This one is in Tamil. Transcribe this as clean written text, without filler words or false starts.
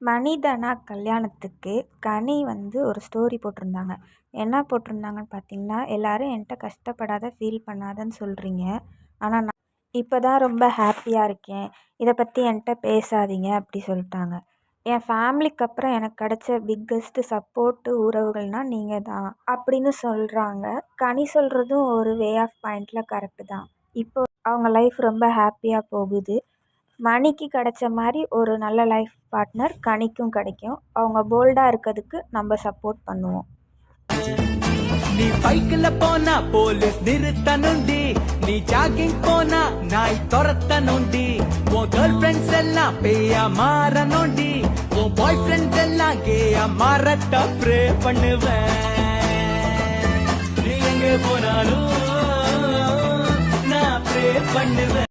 மனிதனா கல்யாணத்துக்கு கனி ஒரு ஸ்டோரி போட்டிருந்தாங்க. என்ன போட்டிருந்தாங்கன்னு பார்த்தீங்கன்னா, எல்லாரும் என்கிட்ட கஷ்டப்படாத ஃபீல் பண்ணாதன்னு சொல்கிறீங்க. ஆனால் நான் இப்போ தான் ரொம்ப ஹாப்பியாக இருக்கேன். இதை பற்றி என்கிட்ட பேசாதீங்க அப்படி சொல்லிட்டாங்க. என் ஃபேமிலிக்கு அப்புறம் எனக்கு கிடைச்ச பிக்கஸ்ட் சப்போர்ட்டு உறவுகள்னால் நீங்கள் தான் அப்படின்னு சொல்கிறாங்க. கனி சொல்கிறதும் ஒரு வே ஆஃப் பாயிண்டில் கரெக்டு தான். இப்போ அவங்க லைஃப் ரொம்ப ஹாப்பியாக போகுது. மணிக்கு கிடைச்ச மாதிரி ஒரு நல்ல லைஃப் பார்ட்னர் கனிக்கும் கிடைக்கும். அவங்க போல்டாக இருக்கிறதுக்கு நம்ம சப்போர்ட் பண்ணுவோம். நீ பைக்ல போனா போலீஸ் நிறுத்தணுண்டி, நீ ஜாகிங் போனா நாய் துரத்தணுண்டி, உன் கேர்ள் ஃப்ரெண்ட்ஸ் எல்லாம் பேயா மாறணுண்டி, உன் பாய் ஃப்ரெண்ட்ஸ் எல்லாம் கேயா மாறத்த ப்ரே பண்ணுவேன். நீ எங்க போனாலும் நான் ப்ரே பண்ணுவேன்.